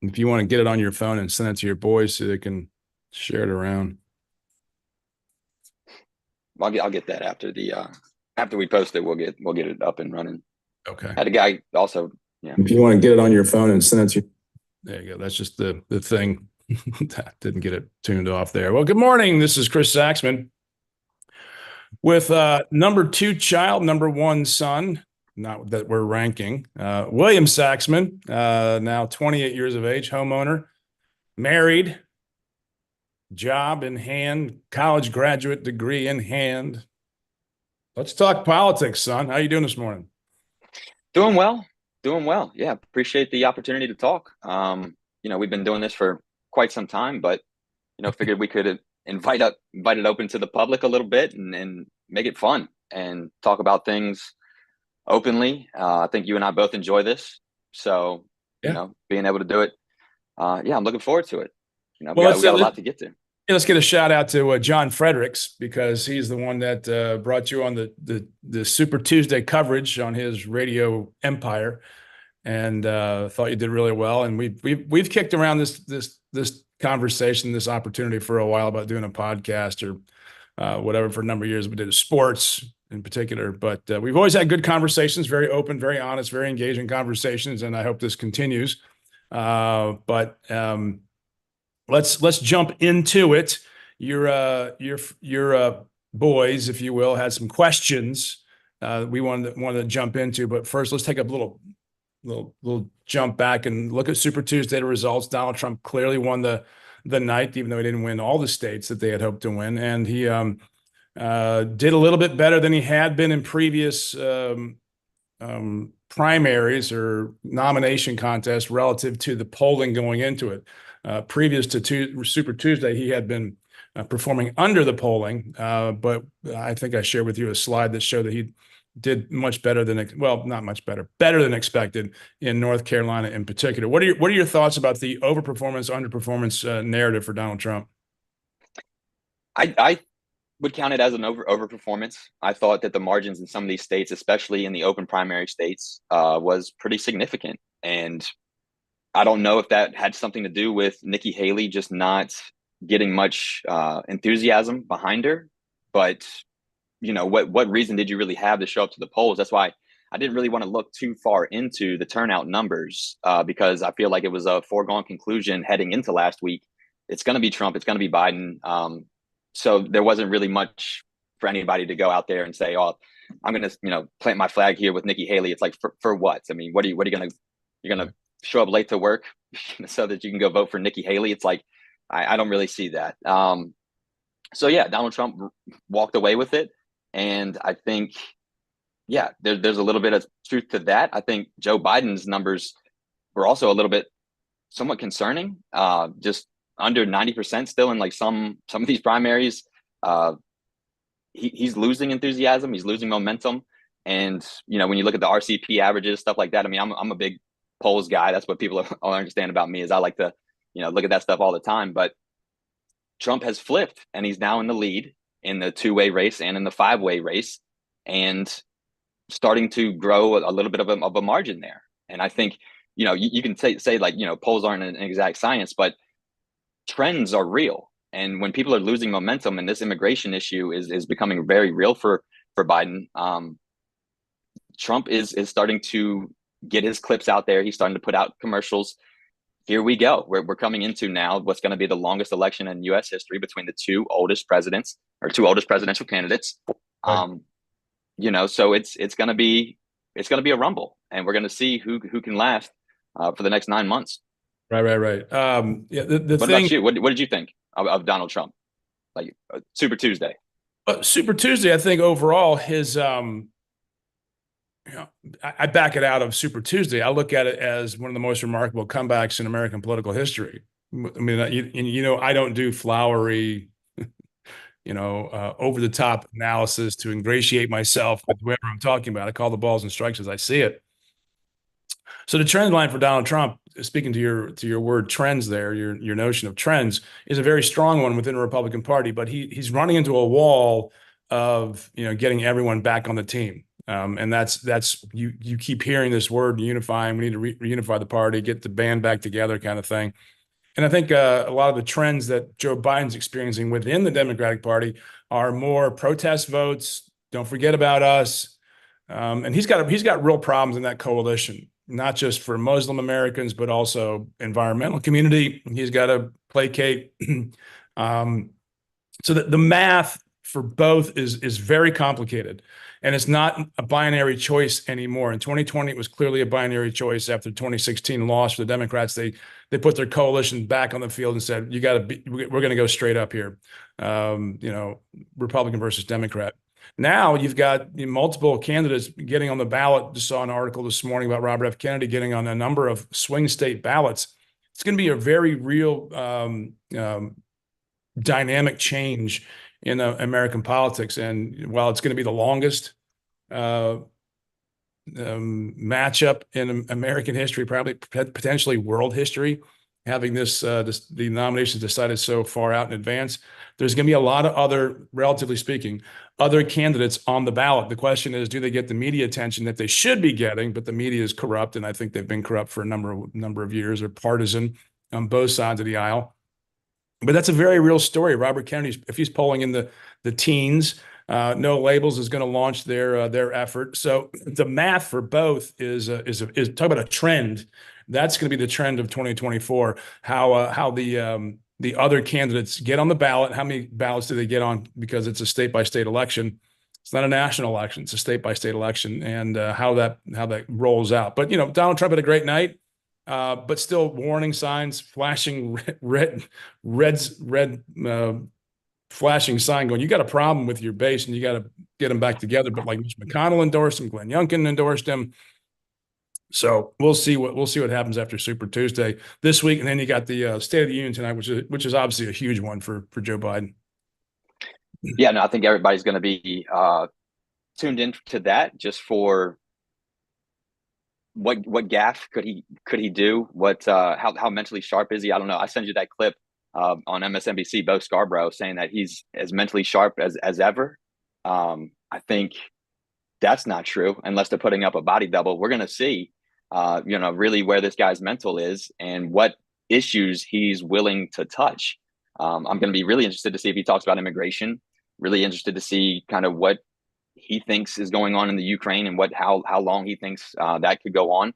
If you want to get it on your phone and send it to your boys so they can share it around. I'll get that after we post it. We'll get it up and running. Okay. Had a guy also, yeah. If you want to get it on your phone and send it to, there you go. That's just the thing. That didn't get it tuned off there. Well, good morning. This is Chris Saxman with number 2 child, number 1 son. Not that we're ranking. William Saxman, now 28 years of age, homeowner, married, job in hand, college graduate degree in hand. Let's talk politics, son. How you doing this morning? Doing well, doing well. Yeah, appreciate the opportunity to talk. We've been doing this for quite some time, but figured we could invite it open to the public a little bit and make it fun and talk about things openly. I think you and I both enjoy this, so Yeah. being able to do it, yeah, I'm looking forward to it. Well, We got a lot to get to. let's get a shout out to John Fredericks, because he's the one that brought you on the Super Tuesday coverage on his radio empire, and thought you did really well. And we've kicked around this conversation, this opportunity for a while about doing a podcast or whatever for a number of years. We did sports in particular, but we've always had good conversations, very open, very honest, very engaging conversations, and I hope this continues. But let's jump into it. Your boys, if you will, had some questions we wanted to jump into, but first let's take a little jump back and look at Super Tuesday results. Donald Trump clearly won the night, even though he didn't win all the states that they had hoped to win, and he did a little bit better than he had been in previous primaries or nomination contests relative to the polling going into it. Previous to Super Tuesday, he had been performing under the polling, but I think I shared with you a slide that showed that he did much better than, well, not much better, better than expected in North Carolina in particular. What are your thoughts about the overperformance, underperformance narrative for Donald Trump? I would count it as an overperformance. I thought that the margins in some of these states, especially in the open primary states, was pretty significant. And I don't know if that had something to do with Nikki Haley just not getting much enthusiasm behind her, but what reason did you really have to show up to the polls? That's why I didn't really want to look too far into the turnout numbers, because I feel like it was a foregone conclusion heading into last week. It's going to be Trump. It's going to be Biden. So there wasn't really much for anybody to go out there and say, "Oh, I'm going to plant my flag here with Nikki Haley." It's like for what? I mean, what are you going to you're going to show up late to work so that you can go vote for Nikki Haley? It's like I don't really see that. So yeah, Donald Trump walked away with it. And I think, yeah, there's a little bit of truth to that. I think Joe Biden's numbers were also a little bit somewhat concerning. Just under 90% still in like some of these primaries. He's losing enthusiasm. He's losing momentum. And when you look at the RCP averages, stuff like that. I mean, I'm a big polls guy. That's what people all understand about me, is I like to look at that stuff all the time. But Trump has flipped, and he's now in the lead in the 2-way race and in the 5-way race, and starting to grow a little bit of a margin there. And I think, you can say like, polls aren't an exact science, but trends are real. And when people are losing momentum, and this immigration issue is becoming very real for Biden, Trump is starting to get his clips out there. He's starting to put out commercials. Here we go. We're coming into now what's going to be the longest election in U.S. history between the two oldest presidential candidates. Right. So it's going to be a rumble, and we're going to see who can last for the next 9 months. Right. Yeah. The What thing. about you? What did you think of Donald Trump? Like Super Tuesday. Super Tuesday, I think overall his I back it out of Super Tuesday. I look at it as one of the most remarkable comebacks in American political history. I mean, I don't do flowery, over the top analysis to ingratiate myself with whoever I'm talking about. I call the balls and strikes as I see it. So the trend line for Donald Trump, speaking to your word trends there, your notion of trends, is a very strong one within the Republican Party, but he's running into a wall of getting everyone back on the team. And that's you keep hearing this word unifying. We need to reunify the party, get the band back together, kind of thing. And I think a lot of the trends that Joe Biden's experiencing within the Democratic Party are more protest votes. Don't forget about us. And he's got real problems in that coalition, not just for Muslim Americans, but also environmental community. He's got to placate. um, so the math for both is very complicated, and it's not a binary choice anymore. In 2020, it was clearly a binary choice after 2016 loss for the Democrats. They put their coalition back on the field and said, "You got to be. We're going to go straight up here." Republican versus Democrat. Now you've got multiple candidates getting on the ballot. Just saw an article this morning about Robert F. Kennedy getting on a number of swing state ballots. It's going to be a very real dynamic change in American politics. And while it's going to be the longest uh, matchup in American history, probably potentially world history, having the nominations decided so far out in advance, there's going to be a lot of other, relatively speaking, other candidates on the ballot. The question is, do they get the media attention that they should be getting? But the media is corrupt, and I think they've been corrupt for a number of years, or partisan on both sides of the aisle. But that's a very real story. Robert Kennedy, if he's polling in the teens, No Labels is going to launch their effort. So the math for both is talk about a trend. That's going to be the trend of 2024. How the other candidates get on the ballot. How many ballots do they get on? Because it's a state by state election. It's not a national election. It's a state by state election, and how that rolls out. But Donald Trump had a great night. But still warning signs, flashing red flashing sign going, you got a problem with your base and you got to get them back together. But like Mitch McConnell endorsed him, Glenn Youngkin endorsed him. So we'll see what happens after Super Tuesday this week. And then you got the State of the Union tonight, which is obviously a huge one for Joe Biden. Yeah, no, I think everybody's going to be tuned in to that just for what gaffe could he do? What how mentally sharp is he? I don't know. I sent you that clip on MSNBC, Bo Scarborough, saying that he's as mentally sharp as ever. I think that's not true unless they're putting up a body double. We're going to see, really where this guy's mental is and what issues he's willing to touch. I'm going to be really interested to see if he talks about immigration. Really interested to see kind of what he thinks is going on in the Ukraine and how long he thinks that could go on.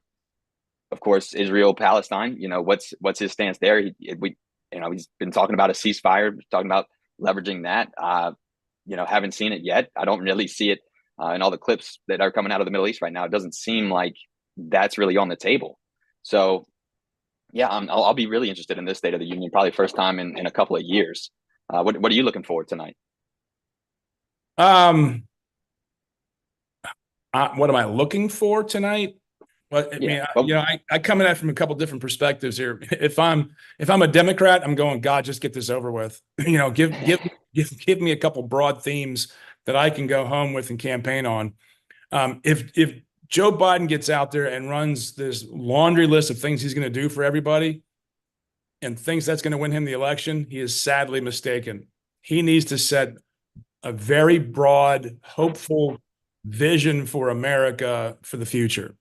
Of course, Israel, Palestine. What's his stance there? He's been talking about a ceasefire, talking about leveraging that. Haven't seen it yet. I don't really see it in all the clips that are coming out of the Middle East right now. It doesn't seem like that's really on the table. So, yeah, I'll be really interested in this State of the Union, probably first time in a couple of years. What are you looking forward tonight? What am I looking for tonight? Well, I mean, I come at it from a couple different perspectives here. If I'm a Democrat, I'm going, God, just get this over with. Give me a couple broad themes that I can go home with and campaign on. If Joe Biden gets out there and runs this laundry list of things he's going to do for everybody and thinks that's going to win him the election, he is sadly mistaken. He needs to set a very broad, hopeful vision for America for the future.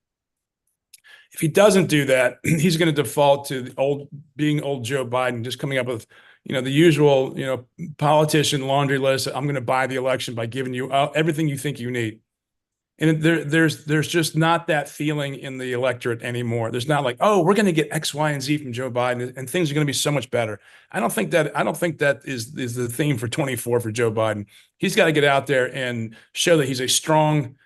If he doesn't do that, he's going to default to being old Joe Biden, just coming up with, the usual, politician laundry list. I'm going to buy the election by giving you everything you think you need. And there's just not that feeling in the electorate anymore. There's not like, oh, we're going to get X, Y, and Z from Joe Biden, and things are going to be so much better. I don't think that is the theme for 24 for Joe Biden. He's got to get out there and show that he's a strong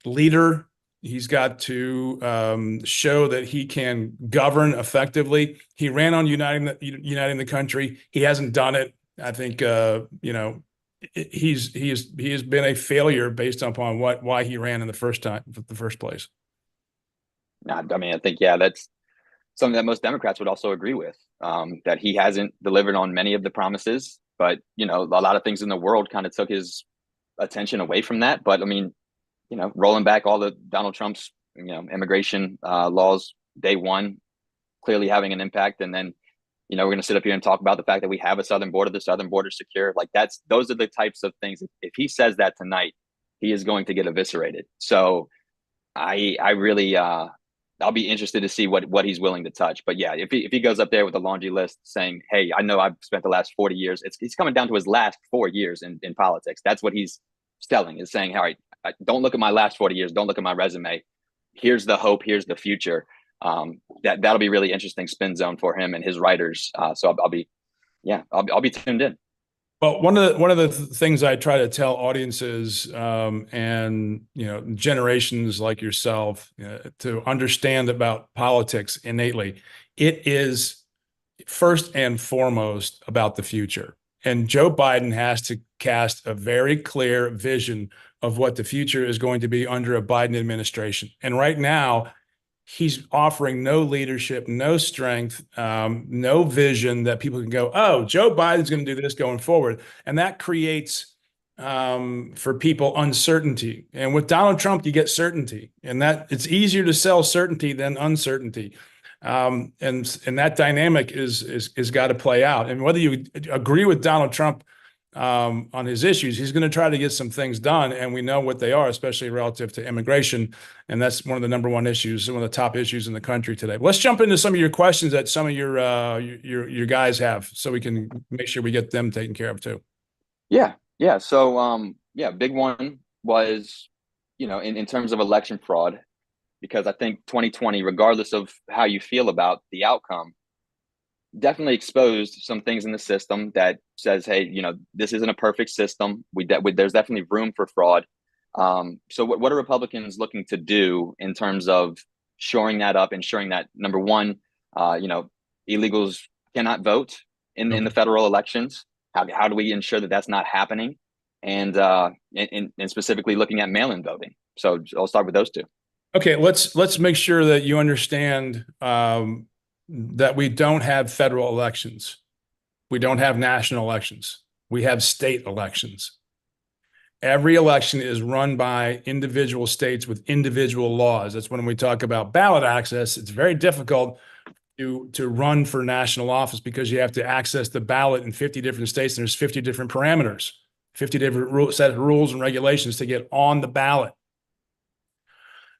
leader. He's got to show that he can govern effectively. He ran on uniting the country. He hasn't done it. I think he has been a failure based upon why he ran in the first place. I mean, I think that's something that most Democrats would also agree with. That he hasn't delivered on many of the promises, but a lot of things in the world kind of took his attention away from that. But I mean, rolling back all the Donald Trump's immigration laws day one, clearly having an impact, and then we're going to sit up here and talk about the fact that we have a southern border, the southern border secure. Like those are the types of things. If he says that tonight, he is going to get eviscerated. So I really I'll be interested to see what he's willing to touch. But yeah, if he goes up there with a laundry list saying, "Hey, I know I've spent the last 40 years," he's coming down to his last 4 years in politics. That's what he's selling, is saying, "All right, don't look at my last 40 years. Don't look at my resume. Here's the hope. Here's the future." That'll be really interesting spin zone for him and his writers. So I'll be I'll be tuned in. Well, one of the things I try to tell audiences, and generations like yourself, to understand about politics innately, it is first and foremost about the future. And Joe Biden has to cast a very clear vision of what the future is going to be under a Biden administration. And right now, he's offering no leadership, no strength, no vision that people can go, oh, Joe Biden's going to do this going forward. And that creates, for people, uncertainty. And with Donald Trump, you get certainty, and that it's easier to sell certainty than uncertainty. And that dynamic is got to play out. And whether you agree with Donald Trump on his issues, he's going to try to get some things done, and we know what they are, especially relative to immigration, and that's one of the number one issues, one of the top issues in the country today. Let's jump into some of your questions that some of your guys have, so we can make sure we get them taken care of too. Yeah. So big one was, in terms of election fraud, because I think 2020, regardless of how you feel about the outcome, definitely exposed some things in the system that says, hey, this isn't a perfect system. There's definitely room for fraud. So what are Republicans looking to do in terms of shoring that up, ensuring that, number one, illegals cannot vote in the federal elections? How do we ensure that that's not happening? And specifically looking at mail-in voting. So I'll start with those two. Okay, let's make sure that you understand that we don't have federal elections. We don't have national elections. We have state elections. Every election is run by individual states with individual laws. That's when we talk about ballot access. It's very difficult to run for national office because you have to access the ballot in 50 different states, and there's 50 different parameters, 50 different set of rules and regulations to get on the ballot.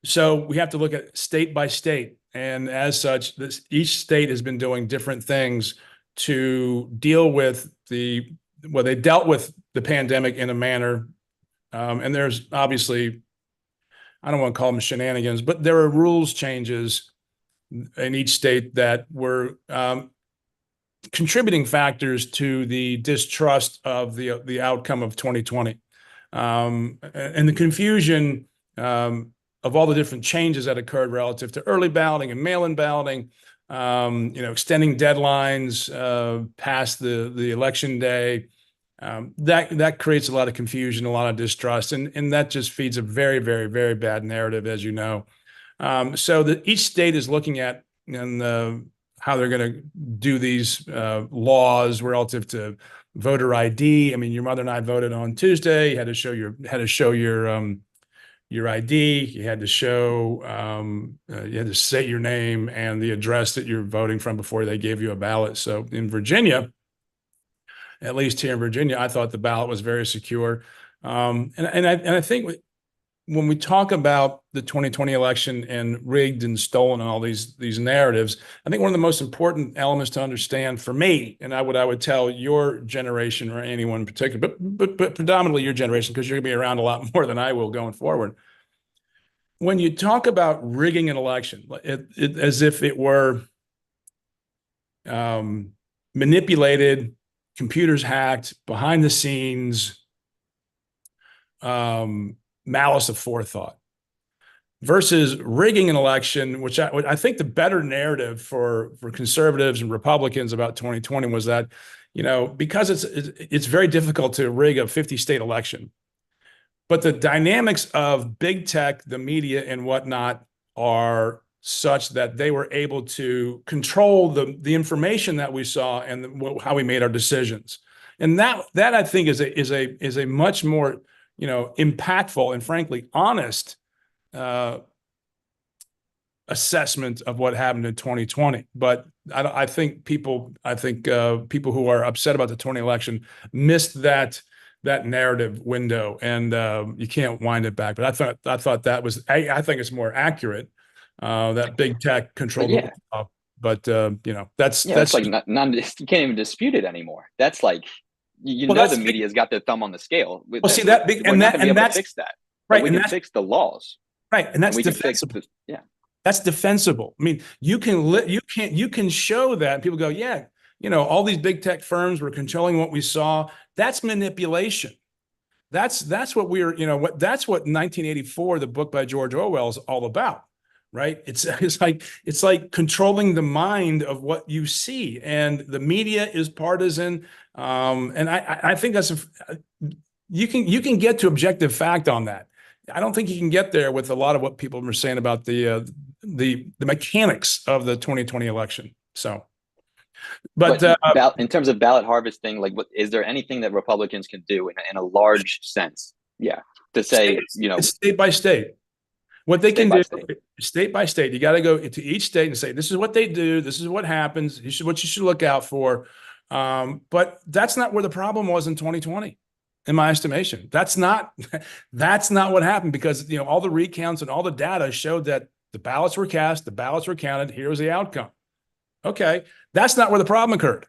So we have to look at state by state. And as such, each state has been doing different things to deal with they dealt with the pandemic in a manner. And there's obviously, I don't want to call them shenanigans, but there are rules changes in each state that were contributing factors to the distrust of the outcome of 2020. And the confusion of all the different changes that occurred relative to early balloting and mail-in balloting, extending deadlines past the election day. That creates a lot of confusion, a lot of distrust, and that just feeds a very, very, very bad narrative, as you know. So each state is looking at how they're going to do these laws relative to voter ID. I mean, your mother and I voted on Tuesday. You had to show your ID. You had to show, you had to say your name and the address that you're voting from before they gave you a ballot. So in Virginia, at least here in Virginia, I thought the ballot was very secure. And I think when we talk about the 2020 election and rigged and stolen and all these narratives, I think one of the most important elements to understand for me, and I would tell your generation or anyone in particular, but predominantly your generation, because you're going to be around a lot more than I will going forward. When you talk about rigging an election, as if it were manipulated, computers hacked, behind the scenes, malice aforethought, versus rigging an election, which I think the better narrative for conservatives and Republicans about 2020 was that, because it's very difficult to rig a 50-state election, but the dynamics of big tech, the media, and whatnot are such that they were able to control the information that we saw and how we made our decisions. And that I think is a much more impactful and frankly honest assessment of what happened in 2020. But I think people who are upset about the 2020 election missed that that narrative window, and you can't wind it back. But I thought that was I think it's more accurate that big tech But controlled what we yeah, saw. But that's yeah, that's that's like none. You can't even dispute it anymore. That's like well, the that's big. media's got their thumb on the scale with Well, see that. that big We're not going to be and able to that's fix that, but right, we and can that's fix the laws, right, and and that's we can fix defensible. the yeah. That's defensible. I mean, you can show that, and people go, yeah, all these big tech firms were controlling what we saw. That's manipulation. That's what we're, that's what 1984, the book by George Orwell, is all about, right? It's like controlling the mind of what you see, and the media is partisan. And I think you can get to objective fact on that. I don't think you can get there with a lot of what people are saying about the mechanics of the 2020 election. So, but But in terms of ballot harvesting, like, what is there anything that Republicans can do in a large sense? Yeah, to state, say, you know, state by state, what they state can by do, state. state by state, you got to go to each state and say, this is what they do. This is what happens. What you should look out for. But that's not where the problem was in 2020, in my estimation. That's not what happened, because, all the recounts and all the data showed that the ballots were cast, the ballots were counted. Here was the outcome. Okay. That's not where the problem occurred.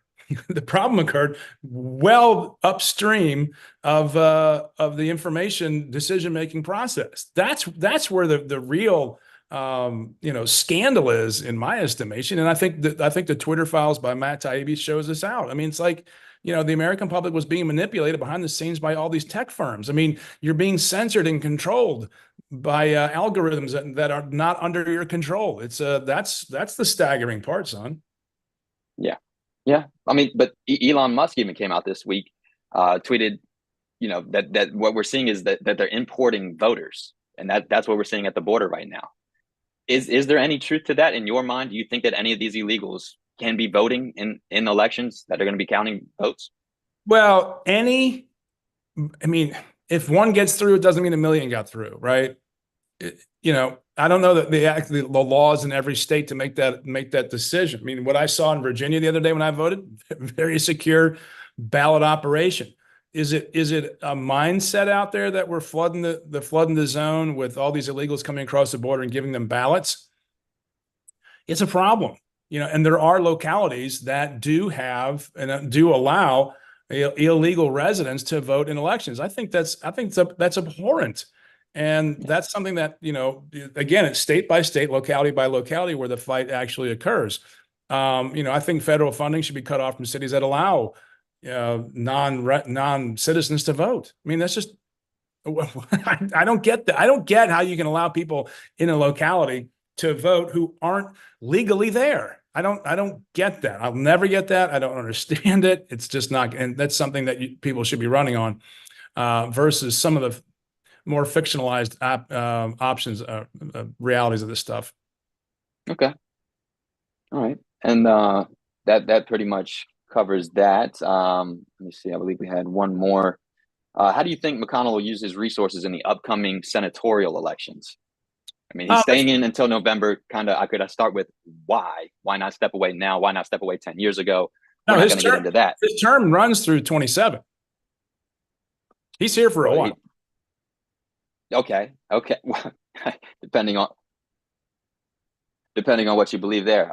The problem occurred well upstream of the information decision making process. That's where the real scandal is, in my estimation. And I think the Twitter files by Matt Taibbi shows this out. I mean, it's like, the American public was being manipulated behind the scenes by all these tech firms. I mean, you're being censored and controlled by algorithms that are not under your control. That's the staggering part, son. Yeah, yeah. I mean, but Elon Musk even came out this week, tweeted, that what we're seeing is that they're importing voters, and that's what we're seeing at the border right now. Is there any truth to that in your mind? Do you think that any of these illegals can be voting in elections that are going to be counting votes? Well, I mean, if one gets through, it doesn't mean a million got through, right? I don't know that the laws in every state to make that decision. I mean, what I saw in Virginia the other day when I voted, very secure ballot operation. Is it a mindset out there that we're flooding the zone with all these illegals coming across the border and giving them ballots? It's a problem, and there are localities that do have and do allow illegal residents to vote in elections. I think that's abhorrent. And Yeah. that's something that, again, it's state by state, locality by locality where the fight actually occurs. I think federal funding should be cut off from cities that allow non-citizens to vote. I mean, that's just, I don't get that. I don't get how you can allow people in a locality to vote who aren't legally there. I don't get that. I'll never get that. I don't understand it. It's just not, and that's something that people should be running on, versus some of the more fictionalized options, realities of this stuff. Okay. All right. And that pretty much covers that. Let me see. I believe we had one more. How do you think McConnell will use his resources in the upcoming senatorial elections? I mean, he's staying in until November. Kind of, I could start with why? Why not step away now? Why not step away 10 years ago? We're No, not going to get into that. his term runs through 27. He's here for a Well, while. okay. depending on what you believe there.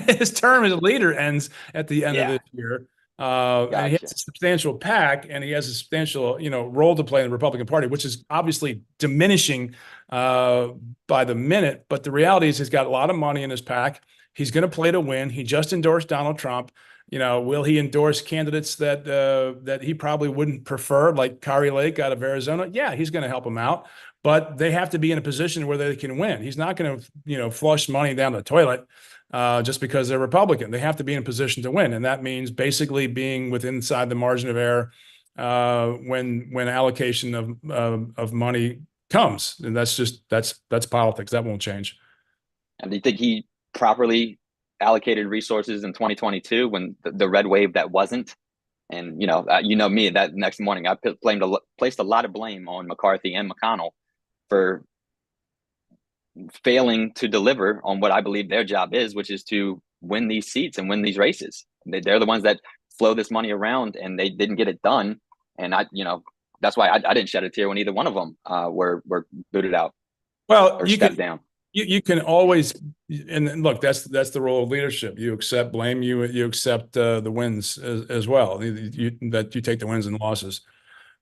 His term as a leader ends at the end of Yeah, this year. And he gotcha. has a substantial PAC, and he has a substantial, role to play in the Republican Party, which is obviously diminishing by the minute. But the reality is he's got a lot of money in his PAC. He's going to play to win. He just endorsed Donald Trump. Will he endorse candidates that he probably wouldn't prefer, like Kari Lake out of Arizona? Yeah, he's going to help him out, but they have to be in a position where they can win. He's not going to, flush money down the toilet just because they're Republican. They have to be in a position to win, and that means basically being within inside the margin of error when allocation of money comes, and that's politics. That won't change. And do you think he properly allocated resources in 2022 when the red wave that wasn't? And me, that next morning I placed a lot of blame on McCarthy and McConnell for failing to deliver on what I believe their job is, which is to win these seats and win these races. They're the ones that flow this money around, and they didn't get it done. And that's why I didn't shed a tear when either one of them were booted out Well, or stepped down. you can always, and look, that's the role of leadership. You accept blame, you accept the wins as well. That you take the wins and losses.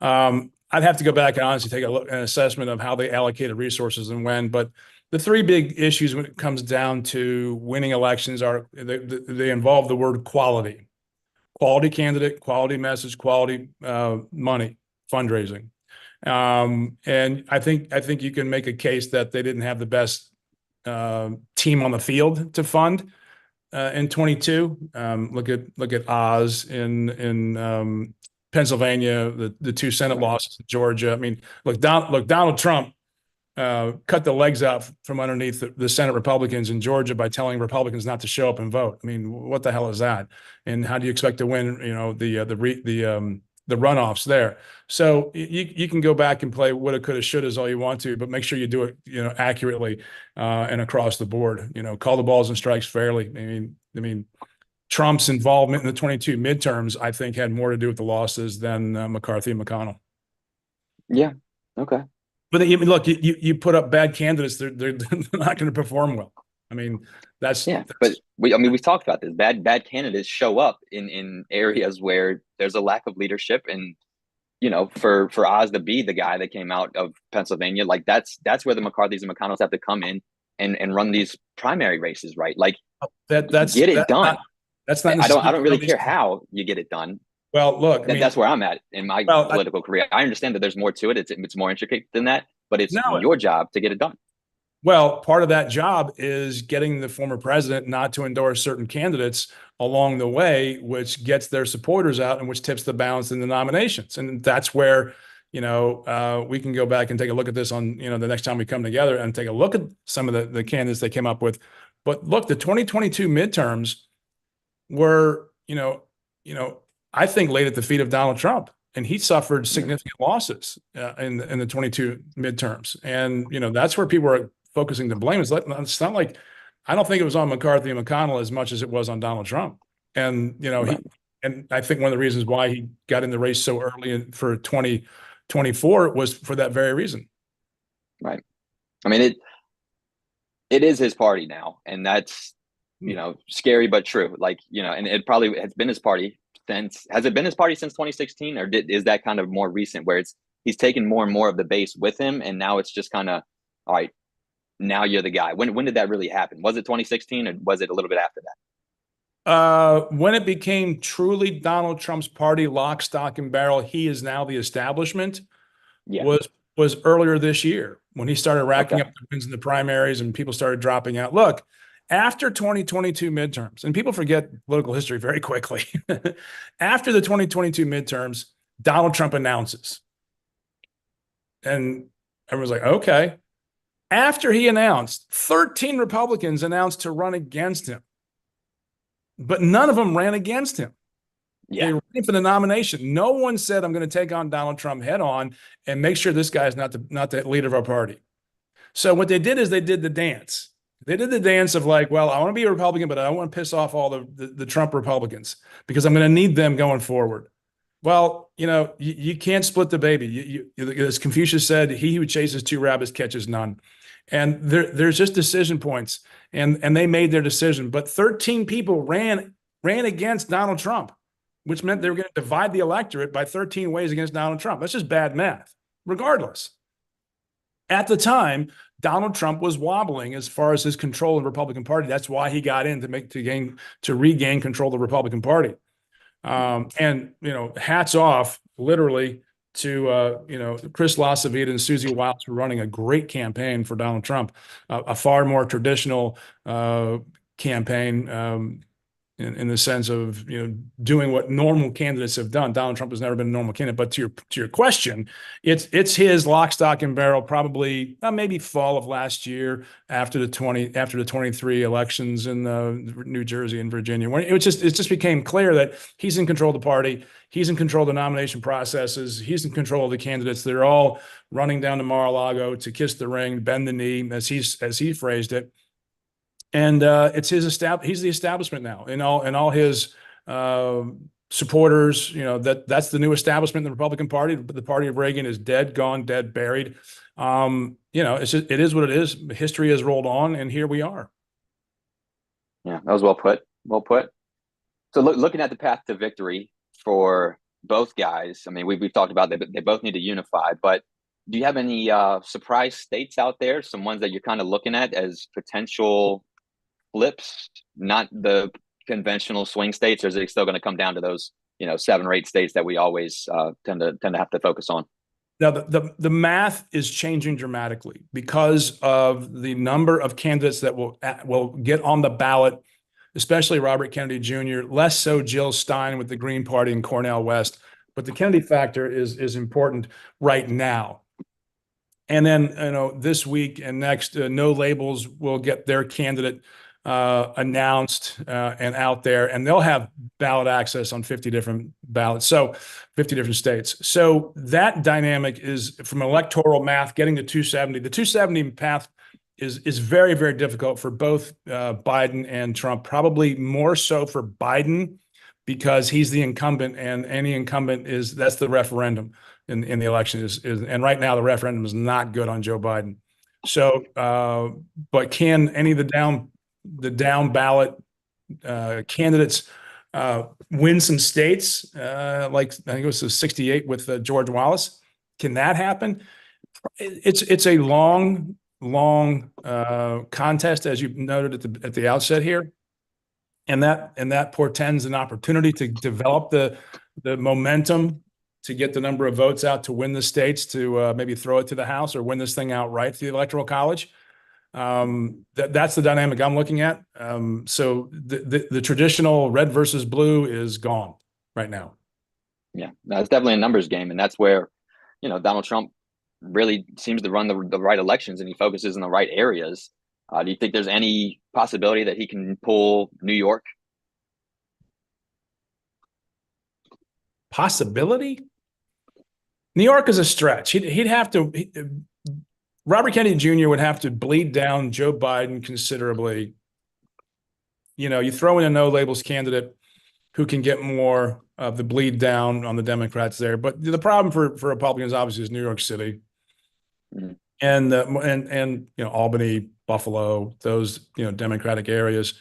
I'd have to go back and honestly take an assessment of how they allocated resources and when. But the three big issues when it comes down to winning elections are they involve the word quality, quality candidate, quality message, quality money, fundraising. And I think you can make a case that they didn't have the best team on the field to fund in 22. Look at Oz in Pennsylvania, the two Senate Right. losses in Georgia. I mean, look, Donald Trump cut the legs out from underneath the Senate Republicans in Georgia by telling Republicans not to show up and vote. I mean, what the hell is that? And how do you expect to win? The runoffs there. So you can go back and play woulda, coulda, shouldas all you want to, but make sure you do it accurately and across the board. Call the balls and strikes fairly. I mean, Trump's involvement in the 22 midterms, I think, had more to do with the losses than McCarthy and McConnell. Yeah. Okay. But look, you put up bad candidates, they're not going to perform well. I mean, Yeah, but we've talked about this. Bad candidates show up in areas where there's a lack of leadership, and for Oz to be the guy that came out of Pennsylvania, like that's where the McCarthys and McConnells have to come in and run these primary races, right? Like get it done. That's not I don't really necessarily. care how you get it done. Well, look, That's where I'm at in my political career. I understand that there's more to it. It's more intricate than that, but it's no. your job to get it done. Well, part of that job is getting the former president not to endorse certain candidates along the way, which gets their supporters out and which tips the balance in the nominations. And that's where, we can go back and take a look at this on, the next time we come together and take a look at some of the candidates they came up with. But look, the 2022 midterms were, I think laid at the feet of Donald Trump. And he suffered significant losses in the 22 midterms. And, that's where people are focusing the blame. It's not like, I don't think it was on McCarthy and McConnell as much as it was on Donald Trump. And, Right. and I think one of the reasons why he got in the race so early for 2024 was for that very reason. Right. I mean, it is his party now, and that's, scary, but true. Like, and it probably has been his party has it been his party since 2016, or is that kind of more recent where he's taken more and more of the base with him, and now it's just kind of, all right, now you're the guy. When did that really happen? Was it 2016 or was it a little bit after that? When it became truly Donald Trump's party, lock, stock, and barrel, he is now the establishment. Yeah. Was earlier this year when he started racking up the wins in the primaries and people started dropping out. Look, after 2022 midterms, and people forget political history very quickly. After the 2022 midterms, Donald Trump announces, and everyone's like, okay. After he announced, 13 Republicans announced to run against him, but none of them ran against him. Yeah. They ran for the nomination. No one said, I'm going to take on Donald Trump head on and make sure this guy is not the leader of our party. So what they did is they did the dance. They did the dance of like, well, I want to be a Republican, but I don't want to piss off all the Trump Republicans because I'm going to need them going forward. Well, you can't split the baby. As Confucius said, he who chases two rabbits catches none. And there's just decision points, and they made their decision. But 13 people ran against Donald Trump, which meant they were going to divide the electorate by 13 ways against Donald Trump. That's just bad math, regardless. At the time, Donald Trump was wobbling as far as his control of the Republican Party. That's why he got in to regain control of the Republican Party. And hats off, literally, to Chris LaCivita and Susie Wiles for running a great campaign for Donald Trump, a far more traditional campaign in the sense of doing what normal candidates have done. Donald Trump has never been a normal candidate. But to your question, it's his lock, stock, and barrel. Probably maybe fall of last year after the 23 elections in New Jersey and Virginia, when it just became clear that he's in control of the party. He's in control of the nomination processes. He's in control of the candidates. They're all running down to Mar-a-Lago to kiss the ring, bend the knee, as he phrased it. And it's he's the establishment now in all his supporters. That's the new establishment in the Republican Party. The party of Reagan is dead, gone, dead, buried. It is what it is. History has rolled on, and here we are. Yeah, that was well put. Well put. So looking at the path to victory for both guys, I mean, we've talked about they both need to unify, but do you have any surprise states out there? Some ones that you're kind of looking at as potential flips, not the conventional swing states, or is it still going to come down to those, 7 or 8 states that we always tend to have to focus on? Now, the math is changing dramatically because of the number of candidates that will get on the ballot, especially Robert Kennedy Jr., less so Jill Stein with the Green Party and Cornel West. But the Kennedy factor is important right now. And then, this week and next, No Labels will get their candidate announced and out there, and they'll have ballot access on 50 different ballots, so 50 different states. So that dynamic is, from electoral math, getting to 270. The 270 path is very, very difficult for both Biden and Trump, probably more so for Biden because he's the incumbent, and any incumbent that's the referendum in the election and right now the referendum is not good on Joe Biden. So, but can any of the down ballot candidates win some states? Like I think it was 68 with George Wallace. Can that happen? It's a long contest, as you noted at the outset here, and that portends an opportunity to develop the momentum to get the number of votes out to win the states, to maybe throw it to the House or win this thing outright to the Electoral College. That's the dynamic I'm looking at. So the traditional red versus blue is gone right now. Yeah, that's definitely a numbers game, and that's where, Donald Trump really seems to run the right elections, and he focuses in the right areas. Do you think there's any possibility that he can pull New York? Possibility? New York is a stretch. He'd have to. Robert Kennedy Jr. would have to bleed down Joe Biden considerably. You throw in a No Labels candidate who can get more of the bleed down on the Democrats there. But the problem for Republicans obviously is New York City, and Albany, Buffalo, those Democratic areas,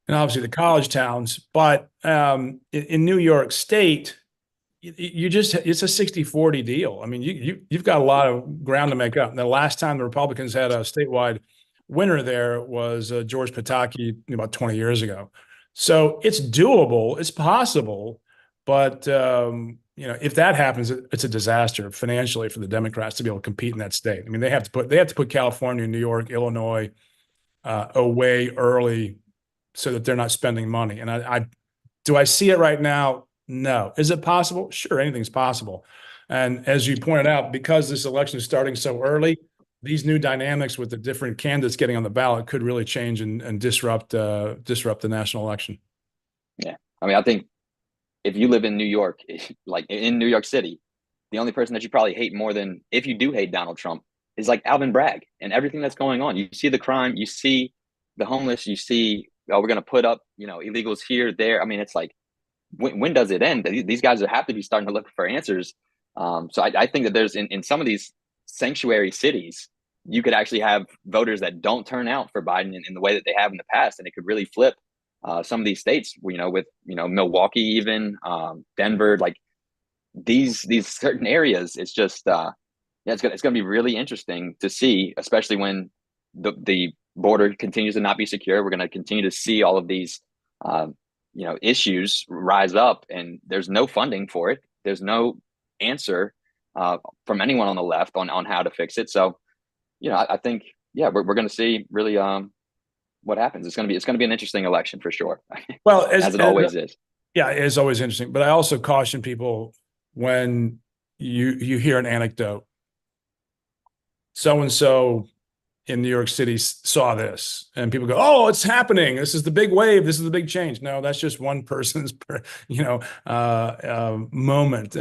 and obviously the college towns. But in New York State, it's a 60-40 deal. I mean, you've got a lot of ground to make up. And the last time the Republicans had a statewide winner there was George Pataki about 20 years ago. So it's doable, it's possible, but if that happens, it's a disaster financially for the Democrats to be able to compete in that state. I mean, they have to put California, New York, Illinois away early so that they're not spending money. And do I see it right now? No. Is it possible? Sure, anything's possible. And as you pointed out, because this election is starting so early, these new dynamics with the different candidates getting on the ballot could really change and disrupt the national election. Yeah. I mean, I think if you live in New York, like in New York City, the only person that you probably hate more than, if you do hate Donald Trump, is like Alvin Bragg and everything that's going on. You see the crime, you see the homeless, you see, we're going to put up, illegals here, there. I mean, it's like, when does it end? These guys have to be starting to look for answers. So I think that there's in some of these sanctuary cities, you could actually have voters that don't turn out for Biden in the way that they have in the past, and it could really flip some of these states. With Milwaukee, even Denver, like these certain areas. It's just it's gonna be really interesting to see, especially when the border continues to not be secure. We're going to continue to see all of these issues rise up, and there's no funding for it. There's no answer from anyone on the left on how to fix it. So, I think, we're going to see really what happens. It's going to be an interesting election for sure. Well, as it always is. Yeah, it's always interesting. But I also caution people when you hear an anecdote. So-and-so in New York City saw this, and people go, "Oh, it's happening. This is the big wave. This is the big change." No, that's just one person's, moment.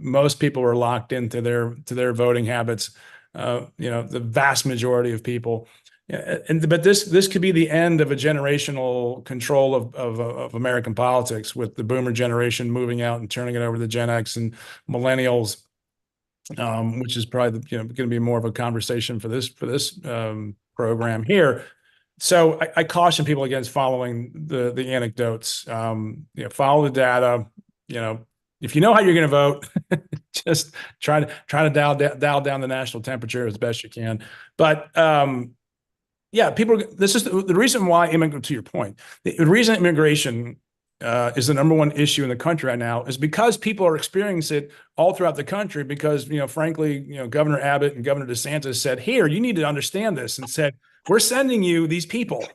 Most people are locked into their voting habits. The vast majority of people, Yeah, but this could be the end of a generational control of American politics, with the boomer generation moving out and turning it over to Gen X and millennials, which is probably going to be more of a conversation for this program here. So I caution people against following the anecdotes. Follow the data. If you know how you're going to vote, just try to dial down the national temperature as best you can. But yeah, this is the reason why to your point, the reason immigration is the number one issue in the country right now is because people are experiencing it all throughout the country. Because, frankly, Governor Abbott and Governor DeSantis said, here, you need to understand this, and said, we're sending you these people,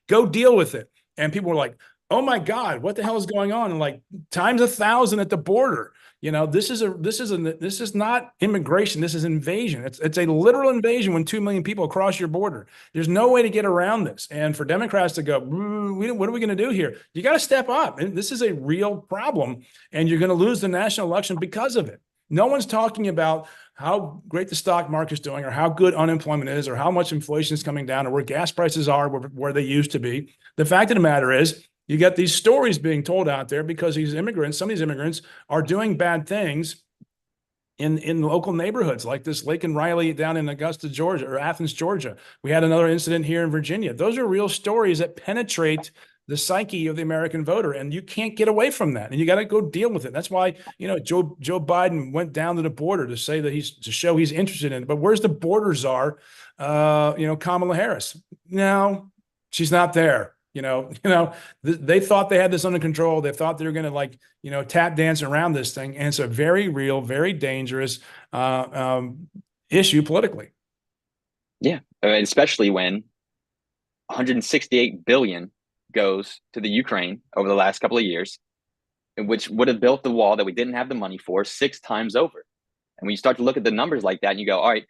go deal with it. And people were like, oh my God, what the hell is going on? And like times 1,000 at the border. This is not immigration. This is invasion. It's a literal invasion when 2 million people cross your border. There's no way to get around this. And for Democrats to go, what are we going to do here? You got to step up. And this is a real problem, and you're going to lose the national election because of it. No one's talking about how great the stock market is doing, or how good unemployment is, or how much inflation is coming down, or where gas prices are where they used to be. The fact of the matter is, you get these stories being told out there because some of these immigrants are doing bad things in local neighborhoods, like this Laken Riley down in Augusta, Georgia, or Athens, Georgia. We had another incident here in Virginia. Those are real stories that penetrate the psyche of the American voter, and you can't get away from that. And you got to go deal with it. That's why, Joe Biden went down to the border to say that to show he's interested in it. But where's the border czar? Kamala Harris. No, she's not there. They thought they had this under control. They thought they were going to tap dance around this thing. And it's a very real, very dangerous issue politically. Yeah. Especially when 168 billion goes to the Ukraine over the last couple of years, which would have built the wall that we didn't have the money for 6 times over. And when you start to look at the numbers like that and you go, all right,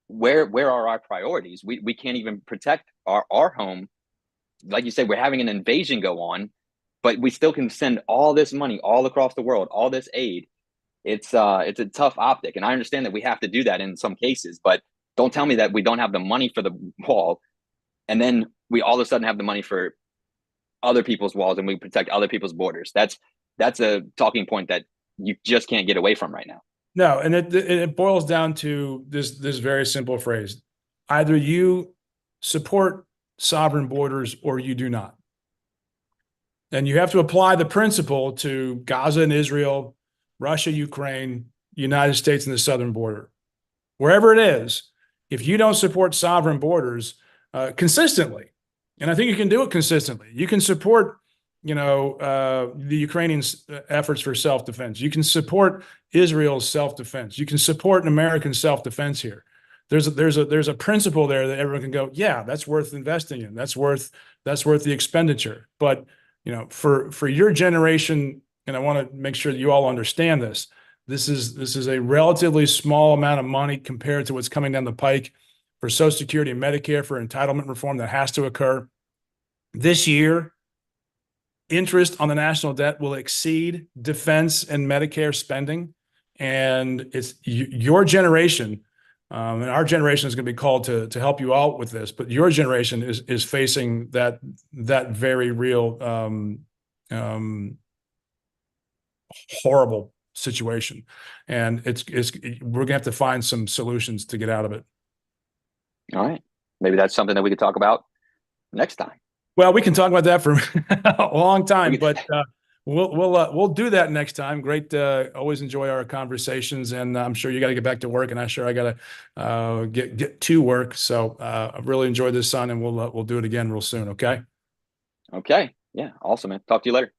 where are our priorities? We can't even protect our home. Like you said, we're having an invasion go on, but we still can send all this money all across the world, all this aid. It's a tough optic. And I understand that we have to do that in some cases, but don't tell me that we don't have the money for the wall, and then we all of a sudden have the money for other people's walls and we protect other people's borders. That's a talking point that you just can't get away from right now. No, and it boils down to this very simple phrase: either you support sovereign borders or you do not. And you have to apply the principle to Gaza and Israel, Russia, Ukraine, United States, and the southern border. Wherever it is, if you don't support sovereign borders consistently, and I think you can do it consistently, you can support the Ukrainian efforts for self-defense. You can support Israel's self-defense. You can support an American self-defense here. There's a principle there that everyone can go, yeah, that's worth investing in. That's worth the expenditure. But for your generation, and I want to make sure that you all understand this. This is a relatively small amount of money compared to what's coming down the pike for Social Security and Medicare, for entitlement reform that has to occur this year. Interest on the national debt will exceed defense and Medicare spending, and it's your generation. And our generation is going to be called to help you out with this, but your generation is facing that very real horrible situation, and we're gonna have to find some solutions to get out of it. All right, maybe that's something that we could talk about next time. Well, we can talk about that for a long time, but we'll do that next time. Great, always enjoy our conversations, and I'm sure you got to get back to work, and I'm sure I got to get to work. So I've really enjoyed this, son, and we'll do it again real soon. Okay. Okay. Yeah. Awesome, man. Talk to you later.